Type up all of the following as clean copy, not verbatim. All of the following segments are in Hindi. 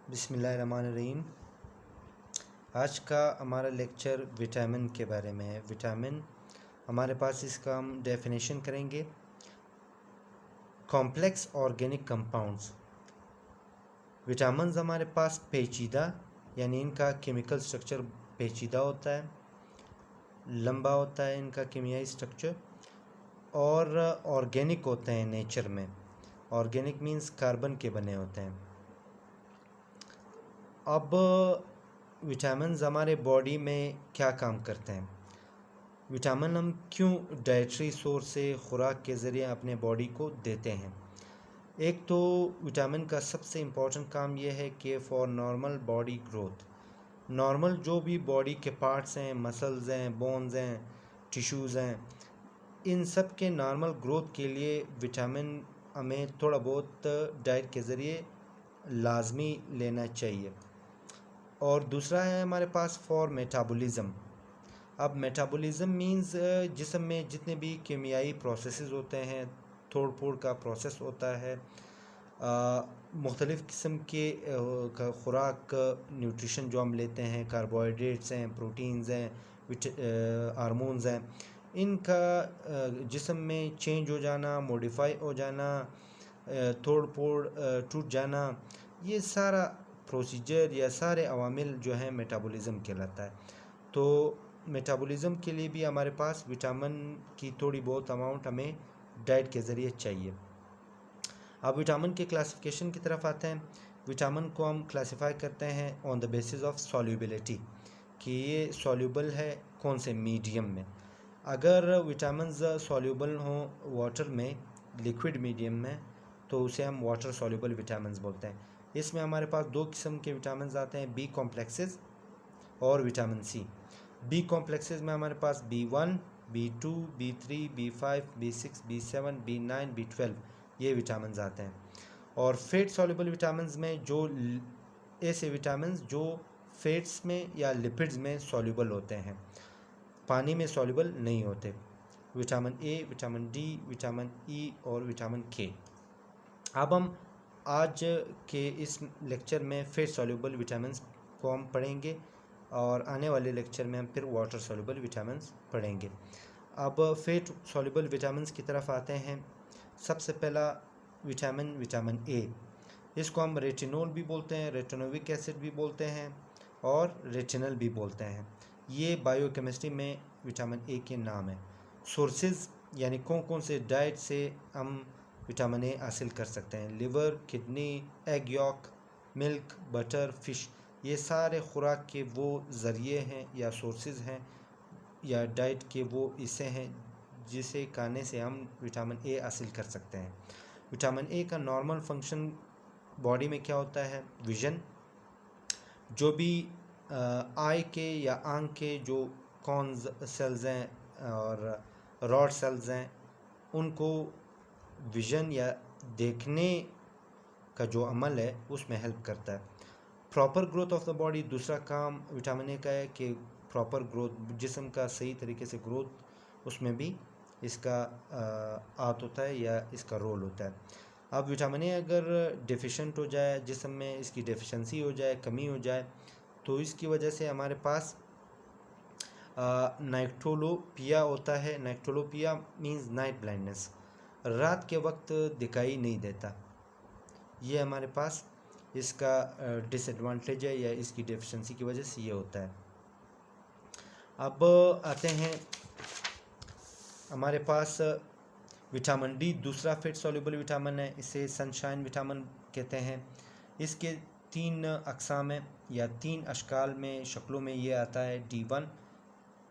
बिस्मिल्लाहिर्रहमानिर्रहीम। आज का हमारा लेक्चर विटामिन के बारे में है। विटामिन हमारे पास इसका हम डेफिनेशन करेंगे। Complex organic compounds. विटामिन्स हमारे पास पेचीदा यानी इनका केमिकल स्ट्रक्चर पेचीदा होता है, लंबा होता है इनका केमियाई स्ट्रक्चर, और ऑर्गेनिक होते हैं नेचर में। ऑर्गेनिक मीन्स कार्बन के बने होते हैं। अब विटामिन्स हमारे बॉडी में क्या काम करते हैं? विटामिन हम क्यों डाइटरी सोर्स से खुराक के ज़रिए अपने बॉडी को देते हैं? एक तो विटामिन का सबसे इम्पोर्टेंट काम यह है कि for normal body growth, normal जो भी बॉडी के पार्ट्स हैं, मसल्स हैं, बोन्स हैं, टिश्यूज़ हैं, इन सब के नॉर्मल ग्रोथ के लिए विटामिन हमें थोड़ा बहुत डाइट के ज़रिए लाजमी लेना चाहिए। और दूसरा है हमारे पास फॉर मेटाबॉलिज़्म। अब मेटाबॉलिज़्म मींस जिस्म में जितने भी केमियाई प्रोसेसेस होते हैं, तोड़ फोड़ का प्रोसेस होता है, मुख्तलिफ़ किस्म के खुराक न्यूट्रिशन जो हम लेते हैं, कार्बोहाइड्रेट्स हैं, प्रोटीन्स हैं, हार्मोन्स हैं, इनका जिस्म में चेंज हो जाना, मॉडिफाई हो जाना, तोड़ फोड़ टूट जाना, ये सारा प्रोसीजर या सारे अवामिल जो हैं मेटाबॉलिज़्म कहलाता है। तो मेटाबॉलिज़्म के लिए भी हमारे पास विटामिन की थोड़ी बहुत अमाउंट हमें डाइट के ज़रिए चाहिए। अब विटामिन के क्लासिफिकेशन की तरफ आते हैं। विटामिन को हम क्लासिफाई करते हैं on the basis of solubility, कि ये सॉल्युबल है कौन से मीडियम में। अगर विटामिन्स सॉल्युबल हों वाटर में, लिक्विड मीडियम में, तो उसे हम वाटर सॉल्युबल विटामिन्स बोलते हैं। इसमें हमारे पास दो किस्म के विटामिन्स आते हैं, बी कॉम्प्लेक्सेस और विटामिन सी। बी कॉम्प्लेक्सेस में हमारे पास B1, B2, B3, B5, B6, B7, B9, B12 ये विटामिन्स आते हैं। और फेट सॉल्युबल विटामिन्स में जो ऐसे विटामिन्स जो फेट्स में या लिपिड्स में सॉल्युबल होते हैं, पानी में सॉल्युबल नहीं होते। Vitamin A, vitamin D, vitamin E और विटामिन के। अब हम आज के इस लेक्चर में फेट सॉल्युबल विटामिन्स को हम पढ़ेंगे और आने वाले लेक्चर में हम फिर वाटर सॉल्युबल विटामिन्स पढ़ेंगे। अब फेट सॉल्युबल विटामिन्स की तरफ आते हैं। सबसे पहला विटामिन ए, इसको हम रेटिनोल भी बोलते हैं, रेटिनोविक एसिड भी बोलते हैं और रेटिनल भी बोलते हैं। ये बायोकेमिस्ट्री में विटामिन ए के नाम है। सोर्सेज यानी कौन कौन से डाइट से हम विटामिन ए हासिल कर सकते हैं? Liver, kidney, egg York, milk, butter, fish, ये सारे खुराक के वो ज़रिए हैं या सोर्सेज हैं या डाइट के वो हिस्से हैं जिसे खाने से हम विटामिन ए हासिल कर सकते हैं। विटामिन ए का नॉर्मल फंक्शन बॉडी में क्या होता है? विज़न, जो भी आई के या आंख के जो कॉन सेल्स हैं और रॉड सेल्स हैं, उनको विज़न या देखने का जो अमल है उसमें हेल्प करता है। Proper growth of the body, दूसरा काम विटामिन ए का है कि प्रॉपर ग्रोथ, जिस्म का सही तरीके से ग्रोथ, उसमें भी इसका हाथ होता है या इसका रोल होता है। अब विटामिन ए अगर डिफिशेंट हो जाए, जिस्म में इसकी डेफिशिएंसी हो जाए, कमी हो जाए, तो इसकी वजह से हमारे पास नाइक्टोलोपिया होता है। नाइक्टोलोपिया मींस नाइट ब्लाइंडनेस, रात के वक्त दिखाई नहीं देता। ये हमारे पास इसका डिसएडवांटेज है या इसकी डेफिशिएंसी की वजह से ये होता है। अब आते हैं हमारे पास विटामिन डी, दूसरा फेट सॉल्युबल विटामिन है। इसे सनशाइन विटामिन कहते हैं। इसके 3 अक़साम हैं या 3 अशकाल में, शक्लों में ये आता है। D1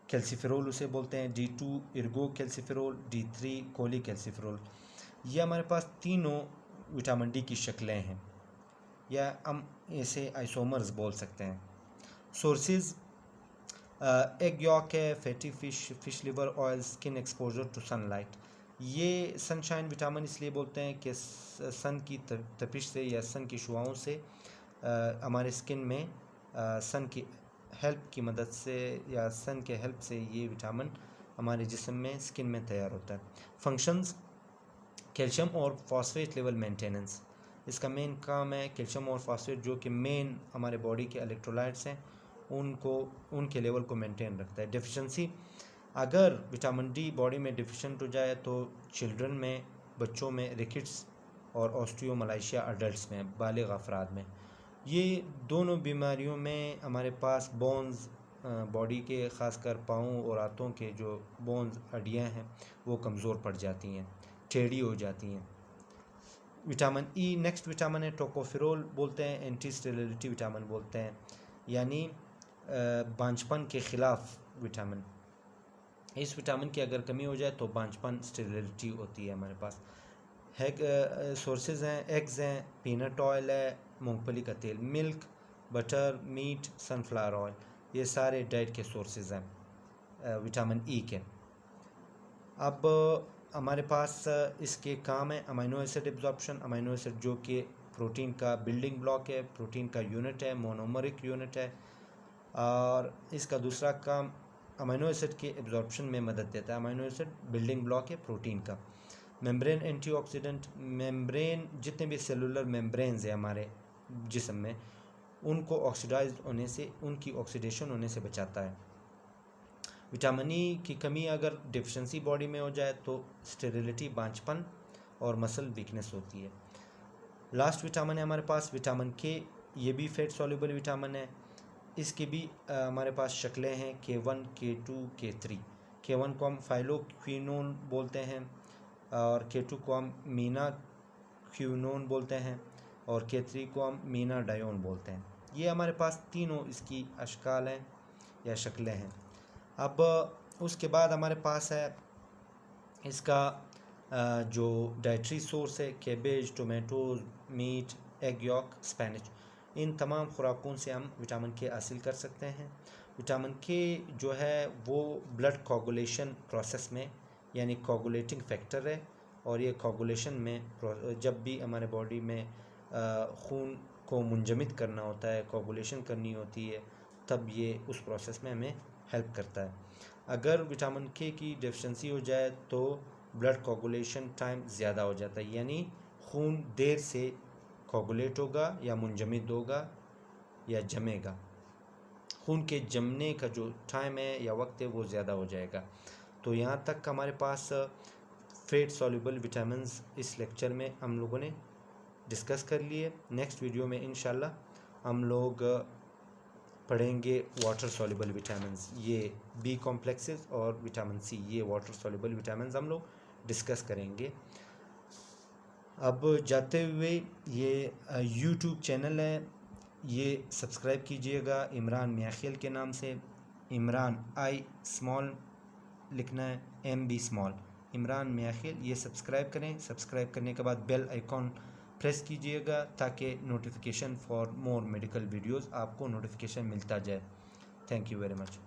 कैल्सिफेरोल उसे बोलते हैं, D2 Ergo calciferol, D3 Koli calciferol. ये हमारे पास तीनों विटामिन डी की शक्लें हैं या हम इसे आइसोमर्स बोल सकते हैं। सोर्सेज एग यॉक है, fatty fish liver oil, skin exposure to sunlight. ये सनशाइन विटामिन इसलिए बोलते हैं कि सन की तपिश से या सन की शुआओं से हमारे स्किन में सन की हेल्प की मदद से या सन के हेल्प से ये विटामिन हमारे जिस्म में, स्किन में तैयार होता है। फंक्शंस कैल्शियम और फॉस्फेट लेवल मेंटेनेंस, इसका मेन काम है कैल्शियम और फास्फेट जो कि मेन हमारे बॉडी के इलेक्ट्रोलाइट्स हैं उनके लेवल को मेंटेन रखता है। डेफिशिएंसी, अगर विटामिन डी बॉडी में डिफिशेंट हो जाए तो चिल्ड्रन में, बच्चों में रिकेट्स और ऑस्टियोमलाइशिया अडल्ट्स में, बालिग अफराद में, ये दोनों बीमारियों में हमारे पास बोन्स, बॉडी के ख़ासकर पाँव और हाथों के जो बोन्स, हड्डियाँ हैं, वो कमज़ोर पड़ जाती हैं, टेढ़ी हो जाती हैं। विटामिन ई नेक्स्ट विटामिन है, टोकोफेरोल बोलते हैं, एंटी स्टेरिलिटी विटामिन बोलते हैं, यानी बांझपन के ख़िलाफ़ विटामिन। इस विटामिन की अगर कमी हो जाए तो बांझपन, स्टेरिलिटी होती है हमारे पास। सोर्सेज हैं, एग्स हैं, पीनट ऑयल है, मूंगफली का तेल, milk, butter, meat, sunflower oil, ये सारे डाइट के सोर्सेज हैं विटामिन ई के। अब हमारे पास इसके काम है amino acid absorption. Amino acid जो कि प्रोटीन का बिल्डिंग ब्लॉक है, प्रोटीन का यूनिट है, मोनोमरिक यूनिट है, और इसका दूसरा काम अमीनो एसिड के एब्जॉर्प्शन में मदद देता है। अमीनो एसिड बिल्डिंग ब्लॉक है प्रोटीन का। मेम्ब्रेन एंटीऑक्सीडेंट, मेम्ब्रेन जितने भी सेलुलर मेम्ब्रेन्स हैं हमारे जिस्म में, उनको ऑक्सीडाइज होने से, उनकी ऑक्सीडेशन होने से बचाता है। विटामिन ई की कमी अगर डिफिशेंसी बॉडी में हो जाए तो स्टेरिलिटी, बांझपन और मसल वीकनेस होती है। लास्ट विटामिन है हमारे पास विटामिन के, ये भी फैट सॉल्युबल विटामिन है। इसकी भी हमारे पास शक्लें हैं, K1, K2, K3। K1 को हम फाइलोक्विनोन बोलते हैं और K2 को हम मीना क्यूनोन बोलते हैं और K3 को हम मीना डायोन बोलते हैं। ये हमारे पास तीनों इसकी अशकाल हैं या शक्लें हैं। अब उसके बाद हमारे पास है इसका जो डाइटरी सोर्स है, cabbage, tomatoes, meat, egg yolk, spinach, इन तमाम खुराकों से हम विटामिन के हासिल कर सकते हैं। विटामिन के जो है वो ब्लड कोगुलेशन प्रोसेस में, यानी कोगुलेटिंग फैक्टर है, और ये कोगुलेशन में जब भी हमारे बॉडी में खून को मुंजमद करना होता है, कोगुलेशन करनी होती है, तब ये उस प्रोसेस में हमें हेल्प करता है। अगर विटामिन के की डेफिशिएंसी हो जाए तो ब्लड कोगुलेशन टाइम ज़्यादा हो जाता है, यानी खून देर से कोगुलेट होगा या मुंजमद होगा या जमेगा। खून के जमने का जो टाइम है या वक्त है वो ज़्यादा हो जाएगा। तो यहाँ तक हमारे पास फैट सॉल्युबल विटामिन्स इस लेक्चर में हम लोगों ने डिस्कस कर लिए। नेक्स्ट वीडियो में इंशाल्लाह हम लोग पढ़ेंगे वाटर सॉल्युबल विटामिन्स, ये बी कॉम्प्लेक्सेस और विटामिन सी, ये वाटर सॉल्युबल विटामिन्स हम लोग डिस्कस करेंगे। अब जाते हुए ये यूट्यूब चैनल है, ये सब्सक्राइब कीजिएगा इमरान मियाखिल के नाम से। इमरान आई स्मॉल लिखना है, MB स्मॉल, इमरान मियाखिल, ये सब्सक्राइब करें। सब्सक्राइब करने के बाद बेल आइकॉन प्रेस कीजिएगा ताकि notification for more medical videos आपको नोटिफिकेशन मिलता जाए। Thank you very much.